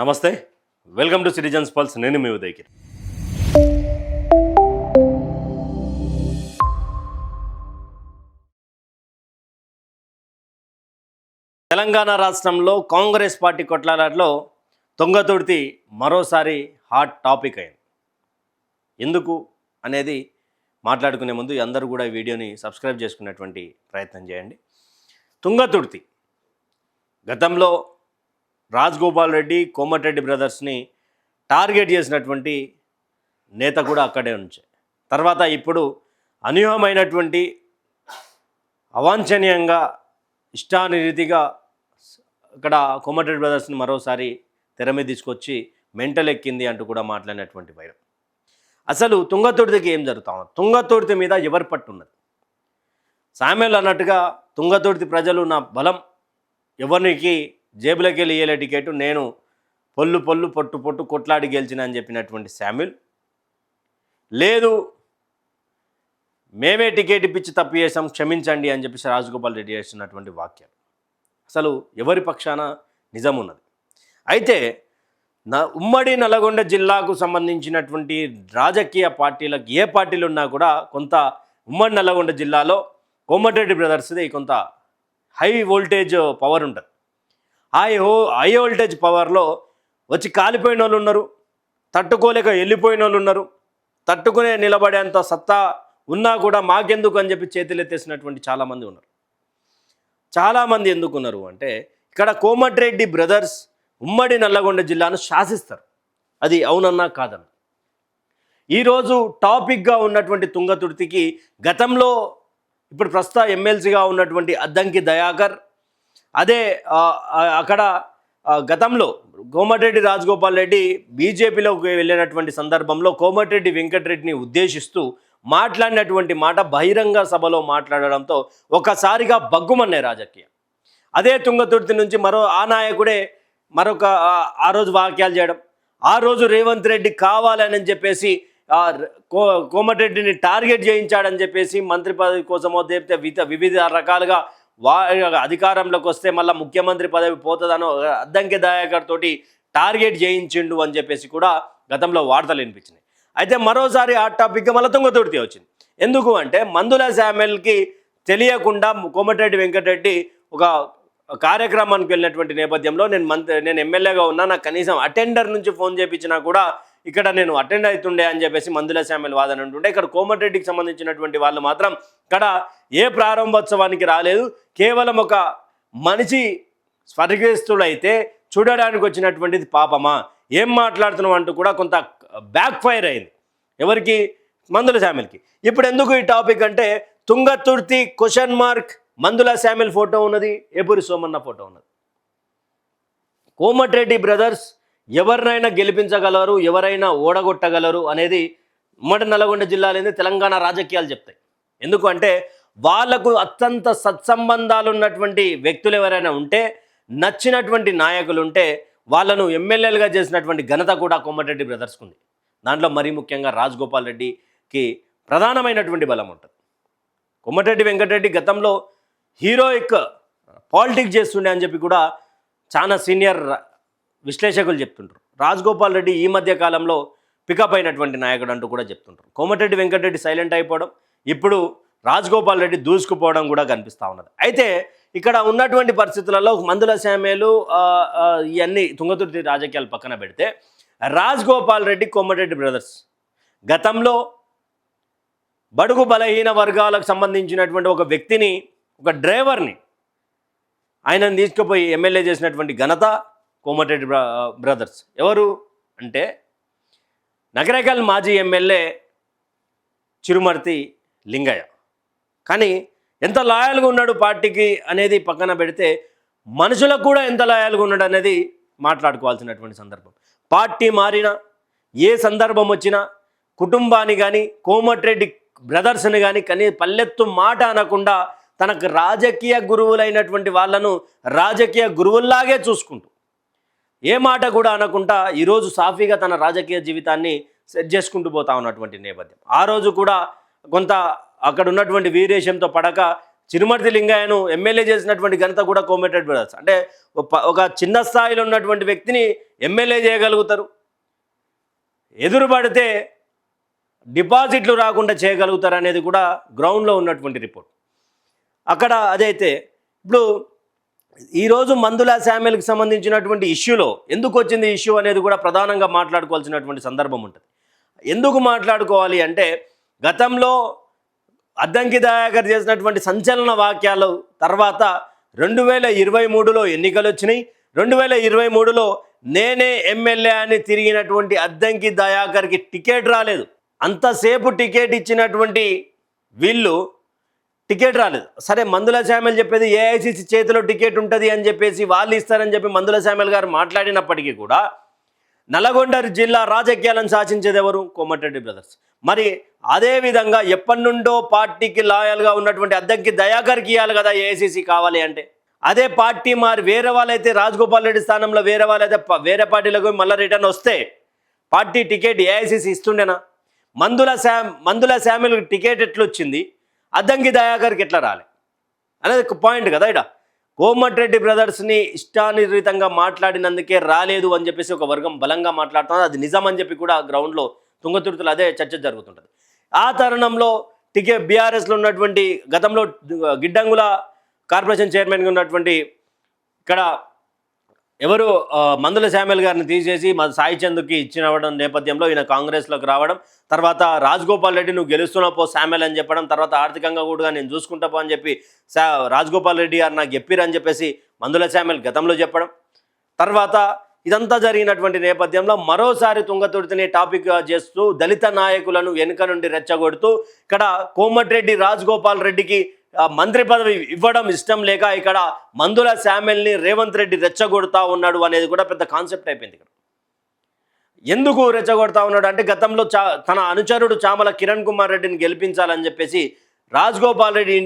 నమస్తే, welcome to citizens pulse. నేను మీ ఉదయగిరి. తెలంగాణ రాష్ట్రంలో కాంగ్రెస్ పార్టీ కొట్లాటలో తుంగతుర్తి మరోసారి హాట్ టాపిక్ అయింది. ఎందుకు అనేది మాట్లాడుకునే ముందు అందరూ కూడా ఈ వీడియోని సబ్స్క్రైబ్ చేసుకునేటువంటి ప్రయత్నం చేయండి. తుంగతుర్తి గతంలో రాజగోపాల్ రెడ్డి, కోమటిరెడ్డి బ్రదర్స్ని టార్గెట్ చేసినటువంటి నేత కూడా అక్కడే ఉంచే తర్వాత ఇప్పుడు అనూహ్యమైనటువంటి అవాంఛనీయంగా ఇష్టానురీతిగా అక్కడ కోమటిరెడ్డి బ్రదర్స్ని మరోసారి తెర మీద తీసుకొచ్చి మెంటల్ ఎక్కింది అంటూ కూడా మాట్లాడినటువంటి వైరం. అసలు తుంగతుర్తికి ఏం జరుగుతా ఉంది? తుంగతుర్తి మీద ఎవరి పట్టున్నది? సామెల్ అన్నట్టుగా తుంగతుర్తి ప్రజలు నా బలం ఎవరికి జేబులోకి వెళ్ళి ఇయ్యలే టికెట్, నేను పొల్లు పొల్లు పొట్టు పొట్టు కొట్లాడి గెలిచిన అని చెప్పినటువంటి శామ్యుల్, లేదు మేమే టికెట్ ఇప్పించి తప్పు చేసాం క్షమించండి అని చెప్పేసి రాజగోపాల్ రెడ్డి చేస్తున్నటువంటి వాక్యాలు. అసలు ఎవరి పక్షాన నిజం ఉన్నది? అయితే ఉమ్మడి నల్గొండ జిల్లాకు సంబంధించినటువంటి రాజకీయ పార్టీలకు ఏ పార్టీలు ఉన్నా కూడా కొంత ఉమ్మడి నల్గొండ జిల్లాలో కోమటిరెడ్డి బ్రదర్స్ది కొంత హై వోల్టేజ్ పవర్ ఉంటుంది. హై వోల్టేజ్ పవర్లో వచ్చి కాలిపోయిన వాళ్ళు ఉన్నారు, తట్టుకోలేక వెళ్ళిపోయిన వాళ్ళు ఉన్నారు, తట్టుకునే నిలబడేంత సత్తా ఉన్నా కూడా మాకెందుకు అని చెప్పి చేతులు ఎత్తేసినటువంటి చాలామంది ఉన్నారు. చాలామంది ఎందుకున్నారు అంటే, ఇక్కడ కోమటిరెడ్డి బ్రదర్స్ ఉమ్మడి నల్లగొండ జిల్లాను శాసిస్తారు. అది అవునన్నా కాదన్నా. ఈరోజు టాపిక్గా ఉన్నటువంటి తుంగతుర్తికి గతంలో ఇప్పుడు ప్రస్తుత ఎమ్మెల్సీగా ఉన్నటువంటి అద్దంకి దయాకర్, అదే అక్కడ గతంలో కోమటిరెడ్డి రాజగోపాల్ రెడ్డి బీజేపీలోకి వెళ్ళినటువంటి సందర్భంలో కోమటిరెడ్డి వెంకటరెడ్డిని ఉద్దేశిస్తూ మాట్లాడినటువంటి మాట బహిరంగ సభలో మాట్లాడడంతో ఒకసారిగా బగ్గుమన్నాయి రాజకీయం. అదే తుంగతుర్తి నుంచి ఆ నాయకుడే మరొక ఆ రోజు వాక్యాలు చేయడం, ఆ రోజు రేవంత్ రెడ్డి కావాలని చెప్పేసి కోమటిరెడ్డిని టార్గెట్ చేయించాడని చెప్పేసి మంత్రి పదవి కోసమో లేకపోతే వివిధ రకాలుగా అధికారంలోకి వస్తే మళ్ళీ ముఖ్యమంత్రి పదవి పోతుందనో అద్దంకి దయాకర్ తోటి టార్గెట్ చేయించిండు అని చెప్పేసి కూడా గతంలో వార్తలు వినిపించినాయి. అయితే మరోసారి ఆ టాపిక్గా మళ్ళీ తుంగతుర్తి వచ్చింది. ఎందుకు అంటే, మందుల శామ్యుల్కి తెలియకుండా కోమటిరెడ్డి వెంకటరెడ్డి ఒక కార్యక్రమానికి వెళ్ళినటువంటి నేపథ్యంలో నేను ఎమ్మెల్యేగా ఉన్నా, నాకు కనీసం అటెండర్ నుంచి ఫోన్ చేయించినా కూడా ఇక్కడ నేను అటెండ్ అవుతుండే అని చెప్పేసి మందుల శామ్యుల్ వాదన ఉంటుండే. ఇక్కడ కోమటిరెడ్డికి సంబంధించినటువంటి వాళ్ళు మాత్రం ఇక్కడ ఏ ప్రారంభోత్సవానికి రాలేదు, కేవలం ఒక మనిషి స్వర్గస్థుడైతే చూడడానికి వచ్చినటువంటిది పాపమా, ఏం మాట్లాడుతున్నాం అంటూ కూడా కొంత బ్యాక్ ఫైర్ అయింది. ఎవరికి? మందుల శామ్యుల్కి. ఇప్పుడు ఎందుకు ఈ టాపిక్ అంటే, తుంగతుర్తి క్వశ్చన్ మార్క్, మందుల శామ్యుల్ ఫోటో ఉన్నది, ఏపూరి సోమన్న ఫోటో ఉన్నది. కోమటిరెడ్డి బ్రదర్స్ ఎవరినైనా గెలిపించగలరు, ఎవరైనా ఓడగొట్టగలరు అనేది ఉమ్మడి నల్గొండ జిల్లాలోనే తెలంగాణ రాజకీయాలు చెప్తాయి. ఎందుకు అంటే, వాళ్లకు అత్యంత సత్సంబంధాలు ఉన్నటువంటి వ్యక్తులు ఎవరైనా ఉంటే, నచ్చినటువంటి నాయకులు ఉంటే వాళ్ళను ఎమ్మెల్యేలుగా చేసినటువంటి ఘనత కూడా కోమటిరెడ్డి బ్రదర్స్కి ఉంది. దాంట్లో మరీ ముఖ్యంగా రాజగోపాల్ రెడ్డికి ప్రధానమైనటువంటి బలం ఉంటుంది. కోమటిరెడ్డి వెంకటరెడ్డి గతంలో హీరోయిక్ పాలిటిక్స్ చేస్తుండే అని చెప్పి కూడా చాలా సీనియర్ విశ్లేషకులు చెప్తుంటారు. రాజగోపాల్ రెడ్డి ఈ మధ్య కాలంలో పికప్ అయినటువంటి నాయకుడు అంటూ కూడా చెప్తుంటారు. కోమటిరెడ్డి వెంకటరెడ్డి సైలెంట్ అయిపోవడం, ఇప్పుడు రాజగోపాల్ రెడ్డి దూసుకుపోవడం కూడా కనిపిస్తూ ఉన్నది. అయితే ఇక్కడ ఉన్నటువంటి పరిస్థితులలో మందుల శామ్యులు ఇవన్నీ తుంగతుర్తి రాజకీయాలు పక్కన పెడితే, రాజగోపాల్ రెడ్డి కోమటిరెడ్డి బ్రదర్స్ గతంలో బడుగు బలహీన వర్గాలకు సంబంధించినటువంటి ఒక వ్యక్తిని, ఒక డ్రైవర్ని ఆయనను తీసుకుపోయి ఎమ్మెల్యే చేసినటువంటి ఘనత కోమటిరెడ్డి బ్రదర్స్. ఎవరు అంటే, నగరేకల్ మాజీ ఎమ్మెల్యే చిరుమర్తి లింగయ్య. కానీ ఎంత లాయల్గా ఉన్నాడు పార్టీకి అనేది పక్కన పెడితే, మనుషులకు కూడా ఎంత లాయల్గా ఉన్నాడు అనేది మాట్లాడుకోవాల్సినటువంటి సందర్భం. పార్టీ మారినా, ఏ సందర్భం వచ్చినా కుటుంబాన్ని కానీ కోమటిరెడ్డి బ్రదర్స్ని కానీ పల్లెత్తు మాట అనకుండా తనకు రాజకీయ గురువులైనటువంటి వాళ్ళను రాజకీయ గురువుల్లాగే చూసుకుంటూ, ఏ మాట కూడా అనకుండా ఈరోజు సాఫీగా తన రాజకీయ జీవితాన్ని సెట్ చేసుకుంటూ పోతా ఉన్నటువంటి నేపథ్యం. ఆ రోజు కూడా కొంత అక్కడ ఉన్నటువంటి వీరేశంతో పడక చిరుమర్తి లింగయ్యను ఎమ్మెల్యే చేసినటువంటి ఘనత కూడా కోమటిరెడ్డి బ్రదర్స్. అంటే ఒక చిన్న స్థాయిలో ఉన్నటువంటి వ్యక్తిని ఎమ్మెల్యే చేయగలుగుతారు, ఎదురుపడితే డిపాజిట్లు రాకుండా చేయగలుగుతారు అనేది కూడా గ్రౌండ్లో ఉన్నటువంటి రిపోర్ట్. అక్కడ అదైతే ఇప్పుడు ఈరోజు మందుల శామ్యుల్కి సంబంధించినటువంటి ఇష్యూలో ఎందుకు వచ్చింది ఇష్యూ అనేది కూడా ప్రధానంగా మాట్లాడుకోవాల్సినటువంటి సందర్భం ఉంటుంది. ఎందుకు మాట్లాడుకోవాలి అంటే గతంలో అద్దంకి దయాకర్ చేసినటువంటి సంచలన వాక్యాలు తర్వాత 2023లో ఎన్నికలు వచ్చినాయి. 2023లో నేనే ఎమ్మెల్యే అని తిరిగినటువంటి అద్దంకి దయాకర్కి టికెట్ రాలేదు. అంతసేపు టికెట్ ఇచ్చినటువంటి వీళ్ళు టికెట్ రాలేదు. సరే, మందుల శామ్యుల్ చెప్పేది ఏఐసిసి చేతిలో టికెట్ ఉంటుంది అని చెప్పేసి వాళ్ళు ఇస్తారని చెప్పి మందుల శామ్యుల్ గారు మాట్లాడినప్పటికీ కూడా నల్గొండ జిల్లా రాజకీయాలను శాసించేది ఎవరు? కోమటిరెడ్డి బ్రదర్స్. మరి అదేవిధంగా ఎప్పటి నుండో పార్టీకి లాయల్గా ఉన్నటువంటి అద్దంకి దయాకర్కి ఇవ్వాలి కదా ఏఐసిసి కావాలి అంటే. అదే పార్టీ మరి వేరే వాళ్ళైతే రాజగోపాల్ రెడ్డి స్థానంలో వేరే వాళ్ళైతే వేరే పార్టీలకు మళ్ళీ రిటర్న్ వస్తే పార్టీ టికెట్ ఏఐసిసి ఇస్తుండేనా? మందుల శామ్యుల్ టికెట్ ఎట్లా వచ్చింది, అద్దంకి దయాకర్కి ఎట్లా రాలే అనేది పాయింట్ కదా. ఇక్కడ కోమటిరెడ్డి బ్రదర్స్ని ఇష్టానిరీతంగా మాట్లాడినందుకే రాలేదు అని చెప్పేసి ఒక వర్గం బలంగా మాట్లాడుతున్నారు. అది నిజం అని చెప్పి కూడా గ్రౌండ్లో తుంగతుర్తులు అదే చర్చ జరుగుతుంటుంది. ఆ తరుణంలో బీఆర్ఎస్లో ఉన్నటువంటి గతంలో గిడ్డంగుల కార్పొరేషన్ చైర్మన్గా ఉన్నటువంటి ఇక్కడ ఎవరు మందుల శామ్యుల్ గారిని తీసేసి సాయి చంద్కి ఇచ్చిన నేపథ్యంలో ఈయన కాంగ్రెస్లోకి రావడం, తర్వాత రాజగోపాల్ రెడ్డి నువ్వు గెలుస్తున్నావు పో శామ్యుల్ అని చెప్పడం, తర్వాత ఆర్థికంగా కూడా నేను చూసుకుంటా పో అని చెప్పి రాజగోపాల్ రెడ్డి గారు నాకు చెప్పిరని చెప్పేసి మందుల శామ్యుల్ గతంలో చెప్పడం, తర్వాత ఇదంతా జరిగినటువంటి నేపథ్యంలో మరోసారి తుంగతుర్తిని టాపిక్ చేస్తూ దళిత నాయకులను వెనుక నుండి రెచ్చగొడుతూ ఇక్కడ కోమటిరెడ్డి రాజగోపాల్ రెడ్డికి మంత్రి పదవి ఇవ్వడం ఇష్టం లేక ఇక్కడ మందుల శామ్యుల్ని రేవంత్ రెడ్డి రెచ్చగొడతా ఉన్నాడు అనేది కూడా పెద్ద కాన్సెప్ట్ అయిపోయింది. ఇక్కడ ఎందుకు రెచ్చగొడతా ఉన్నాడు అంటే గతంలో తన అనుచరుడు చామల కిరణ్ కుమార్ రెడ్డిని గెలిపించాలని చెప్పేసి రాజగోపాల్ రెడ్డి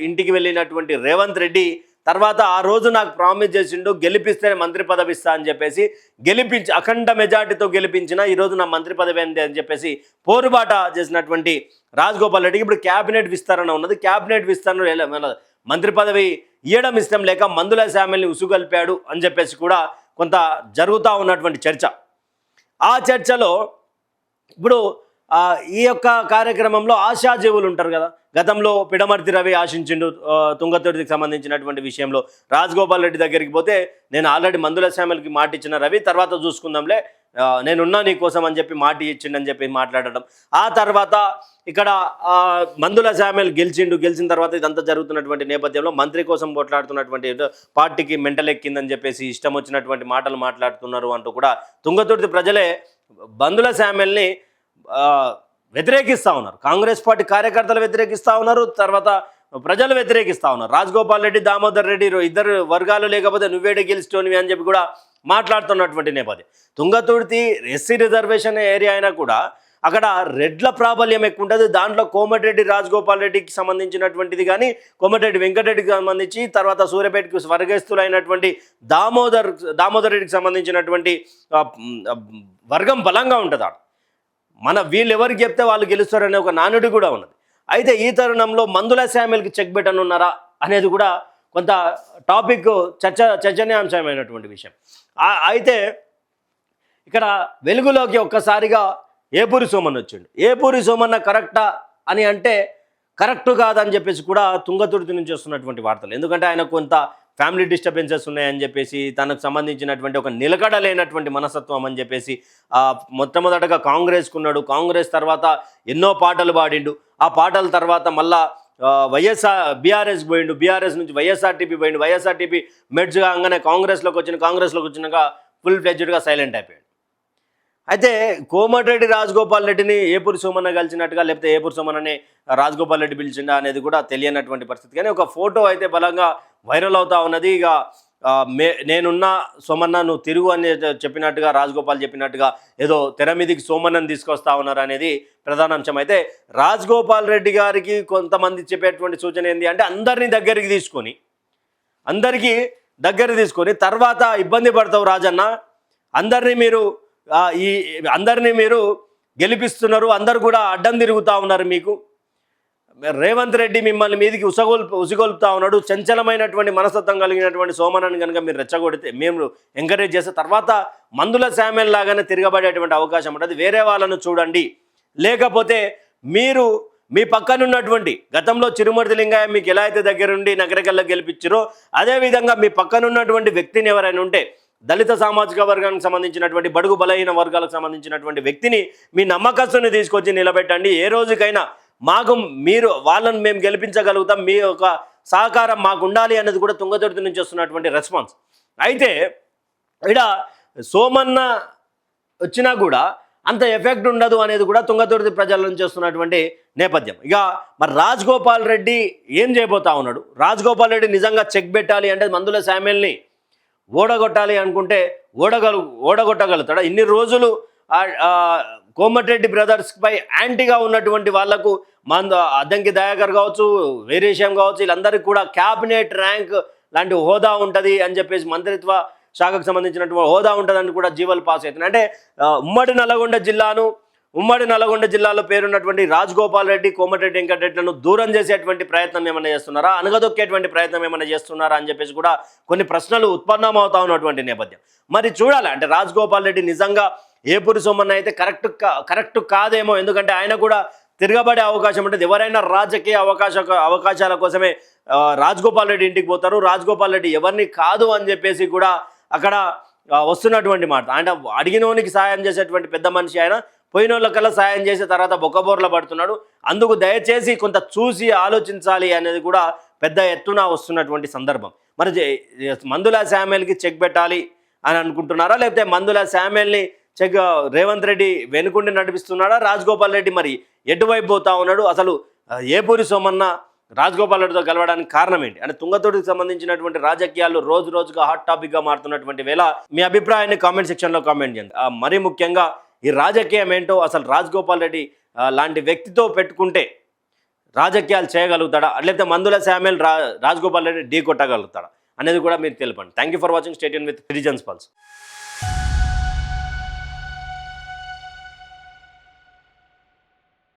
ఇంటికి వెళ్ళినటువంటి రేవంత్ రెడ్డి తర్వాత ఆ రోజు నాకు ప్రామిస్ చేసిండు గెలిపిస్తే మంత్రి పదవి ఇస్తా అని చెప్పేసి గెలిపించి అఖండ మెజార్టీతో గెలిపించిన ఈరోజు నా మంత్రి పదవి ఏంటి అని చెప్పేసి పోరుబాట చేసినటువంటి రాజగోపాల్ రెడ్డికి ఇప్పుడు క్యాబినెట్ విస్తరణ ఉన్నది. క్యాబినెట్ విస్తరణ మంత్రి పదవి ఇవ్వడం ఇష్టం లేక మందుల శామ్యుల్ని ఉసుగొల్పాడు అని చెప్పేసి కూడా కొంత జరుగుతూ ఉన్నటువంటి చర్చ. ఆ చర్చలో ఇప్పుడు ఈ యొక్క కార్యక్రమంలో ఆశాజీవులు ఉంటారు కదా. గతంలో పిడమర్తి రవి ఆశించిండు తుంగతుర్తికి సంబంధించినటువంటి విషయంలో రాజగోపాల్ రెడ్డి దగ్గరికి పోతే నేను ఆల్రెడీ మందుల శామ్యుల్కి మాట ఇచ్చిన రవి, తర్వాత చూసుకుందాంలే నేనున్నా నీ కోసం అని చెప్పి మాట ఇచ్చిండని చెప్పి మాట్లాడడం. ఆ తర్వాత ఇక్కడ మందుల శామ్యుల్ గెలిచిన తర్వాత ఇదంతా జరుగుతున్నటువంటి నేపథ్యంలో మంత్రి కోసం పోట్లాడుతున్నటువంటి పార్టీకి మెంటల్ ఎక్కిందని చెప్పేసి ఇష్టం వచ్చినటువంటి మాటలు మాట్లాడుతున్నారు అంటూ కూడా తుంగతుర్తి ప్రజలే మందుల శామ్యుల్ని వ్యతిరేకిస్తూ ఉన్నారు. కాంగ్రెస్ పార్టీ కార్యకర్తలు వ్యతిరేకిస్తూ ఉన్నారు, తర్వాత ప్రజలు వ్యతిరేకిస్తూ ఉన్నారు. రాజగోపాల్ రెడ్డి, దామోదర్ రెడ్డి ఇద్దరు వర్గాలు లేకపోతే నువ్వేడే గెలిచిటోనివి అని చెప్పి కూడా మాట్లాడుతున్నటువంటి నేపథ్యం. తుంగతుర్తి ఎస్సీ రిజర్వేషన్ ఏరియా అయినా కూడా అక్కడ రెడ్ల ప్రాబల్యం ఎక్కువ ఉంటుంది. దాంట్లో కోమటిరెడ్డి రాజగోపాల్ రెడ్డికి సంబంధించినటువంటిది కానీ కోమటిరెడ్డి వెంకటరెడ్డికి సంబంధించి తర్వాత సూర్యాపేటకు స్వర్గస్థులైనటువంటి దామోదర్ రెడ్డికి సంబంధించినటువంటి వర్గం బలంగా ఉంటుంది. వీళ్ళు ఎవరికి చెప్తే వాళ్ళు గెలుస్తారనే ఒక నానుడి కూడా ఉన్నది. అయితే ఈ తరుణంలో మందుల శామ్యుల్కి చెక్ పెట్టనున్నారా అనేది కూడా కొంత టాపిక్ చర్చనీయాంశమైనటువంటి విషయం. అయితే ఇక్కడ వెలుగులోకి ఒక్కసారిగా ఏపూరి సోమన్ వచ్చిండు. ఏపూరి సోమన్న కరెక్టా అని అంటే కరెక్ట్ కాదని చెప్పేసి కూడా తుంగతుర్తి నుంచి వస్తున్నటువంటి వార్తలు. ఎందుకంటే ఆయన కొంత ఫ్యామిలీ డిస్టర్బెన్సెస్ ఉన్నాయని చెప్పేసి తనకు సంబంధించినటువంటి ఒక నిలకడలేనటువంటి మనస్తత్వం అని చెప్పేసి మొట్టమొదటగా కాంగ్రెస్కున్నాడు. కాంగ్రెస్ తర్వాత ఎన్నో పాటలు పాడిండు. ఆ పాటల తర్వాత మళ్ళా బీఆర్ఎస్ పోయిండు. బీఆర్ఎస్ నుంచి వైఎస్ఆర్టీపీ పోయిండు. వైఎస్ఆర్టీపీ మెడ్జ్ కాగానే కాంగ్రెస్లోకి వచ్చినాక ఫుల్ ఫ్లెడ్జ్డ్గా సైలెంట్ అయిపోయాడు. అయితే కోమటిరెడ్డి రాజగోపాల్ రెడ్డిని ఏపూరి సోమన్న కలిసినట్టుగా లేకపోతే ఏపూరి సోమన్నని రాజగోపాల్ రెడ్డి పిలిచిండా అనేది కూడా తెలియనటువంటి పరిస్థితి. కానీ ఒక ఫోటో అయితే బలంగా వైరల్ అవుతా ఉన్నది. ఇక నేనున్నా సోమన్న నువ్వు తిరుగు అని చెప్పినట్టుగా రాజగోపాల్ చెప్పినట్టుగా ఏదో తెర మీదికి సోమన్నని తీసుకొస్తా ఉన్నారు అనేది ప్రధాన అంశం. అయితే రాజగోపాల్ రెడ్డి గారికి కొంతమంది చెప్పేటువంటి సూచన ఏంటి అంటే అందరినీ దగ్గరికి తీసుకొని తర్వాత ఇబ్బంది పడతావు రాజన్న, అందరినీ మీరు గెలిపిస్తున్నారు, అందరు కూడా అడ్డం తిరుగుతూ ఉన్నారు, రేవంత్ రెడ్డి మిమ్మల్ని మీదికి ఉసిగొల్పుతా ఉన్నాడు, చంచలమైనటువంటి మనస్తత్వం కలిగినటువంటి సోమనని కనుక మీరు రెచ్చగొడితే, మేము ఎంకరేజ్ చేస్తే తర్వాత మందుల శామ్యుల్ లాగానే తిరగబడేటువంటి అవకాశం ఉంటుంది. వేరే వాళ్ళను చూడండి, లేకపోతే మీరు మీ పక్కనున్నటువంటి గతంలో చిరుమర్తి లింగయ్య మీకు ఎలా అయితే దగ్గరుండి నగరకల్లా గెలిపించారో అదేవిధంగా మీ పక్కనున్నటువంటి వ్యక్తిని ఎవరైనా ఉంటే దళిత సామాజిక వర్గానికి సంబంధించినటువంటి బడుగు బలహీన వర్గాలకు సంబంధించినటువంటి వ్యక్తిని మీ నమ్మకస్తుని తీసుకొచ్చి నిలబెట్టండి. ఏ రోజుకైనా మాకు మీరు వాళ్ళని మేము గెలిపించగలుగుతాం, మీ యొక్క సహకారం మాకు ఉండాలి అనేది కూడా తుంగతుర్తి నుంచి వస్తున్నటువంటి రెస్పాన్స్. అయితే ఇక్కడ సోమన్న వచ్చినా కూడా అంత ఎఫెక్ట్ ఉండదు అనేది కూడా తుంగతుర్తి ప్రజల నుంచి వస్తున్నటువంటి నేపథ్యం. ఇక మరి రాజగోపాల్ రెడ్డి ఏం చేయబోతా ఉన్నాడు? రాజగోపాల్ రెడ్డి నిజంగా చెక్ పెట్టాలి అంటే మందుల శామ్యుల్ని ఓడగొట్టాలి అనుకుంటే ఓడగొట్టగలుగుతాడా? ఇన్ని రోజులు కోమటిరెడ్డి బ్రదర్స్పై యాంటీగా ఉన్నటువంటి వాళ్లకు అద్దంకి దయాకర్ కావచ్చు, వీరేశం కావచ్చు, వీళ్ళందరికీ కూడా క్యాబినెట్ ర్యాంక్ లాంటి హోదా ఉంటుంది అని చెప్పేసి మంత్రిత్వ శాఖకు సంబంధించినటువంటి హోదా ఉంటుందని కూడా జీవోలు పాస్ అవుతున్నాయి. అంటే ఉమ్మడి నల్గొండ జిల్లాలో పేరున్నటువంటి రాజగోపాల్ రెడ్డి, కోమటిరెడ్డి వెంకటరెడ్డిలను దూరం చేసేటువంటి ప్రయత్నం ఏమైనా చేస్తున్నారా, అనగదొక్కేటువంటి ప్రయత్నం ఏమైనా చేస్తున్నారా అని చెప్పేసి కూడా కొన్ని ప్రశ్నలు ఉత్పన్నమవుతా ఉన్నటువంటి నేపథ్యం. మరి చూడాలి, అంటే రాజగోపాల్ రెడ్డి నిజంగా ఏపూరి సోమన్న అయితే కరెక్ట్ కాదేమో, ఎందుకంటే ఆయన కూడా తిరగబడే అవకాశం ఉంటుంది. ఎవరైనా రాజకీయ అవకాశాల కోసమే రాజగోపాల్ రెడ్డి ఇంటికి పోతారు. రాజగోపాల్ రెడ్డి ఎవరిని కాదు అని చెప్పేసి కూడా అక్కడ వస్తున్నటువంటి మాట. ఆయన అడిగినోనికి సాయం చేసేటువంటి పెద్ద మనిషి, ఆయన పోయిన వాళ్ళకల్లా సాయం చేసే తర్వాత బొక్కబోర్ల పడుతున్నాడు. అందుకు దయచేసి కొంత చూసి ఆలోచించాలి అనేది కూడా పెద్ద ఎత్తున వస్తున్నటువంటి సందర్భం. మరి మందుల శామ్యుల్కి చెక్ పెట్టాలి అని అనుకుంటున్నారా, లేకపోతే మందుల శామ్యుల్ని రేవంత్ రెడ్డి వెనుకుండి నడిపిస్తున్నాడా? రాజగోపాల్ రెడ్డి మరి ఎటువైపు పోతా ఉన్నాడు? అసలు ఏపూరి సోమన్న రాజగోపాల్ రెడ్డితో కలవడానికి కారణం ఏంటి? అంటే తుంగతుర్తికి సంబంధించినటువంటి రాజకీయాలు రోజు రోజుగా హాట్ టాపిక్గా మారుతున్నటువంటి వేళ మీ అభిప్రాయాన్ని కామెంట్ సెక్షన్లో కామెంట్ చేయండి. మరీ ముఖ్యంగా ఈ రాజకీయం ఏంటో, అసలు రాజగోపాల్ రెడ్డి లాంటి వ్యక్తితో పెట్టుకుంటే రాజకీయాలు చేయగలుగుతాడా, లేకపోతే మందుల శామ్యుల్ రాజగోపాల్ రెడ్డి ఢీ కొట్టగలుగుతాడా అనేది కూడా మీరు తెలపండి. Thank you for watching. Stay tune with citizens pulse.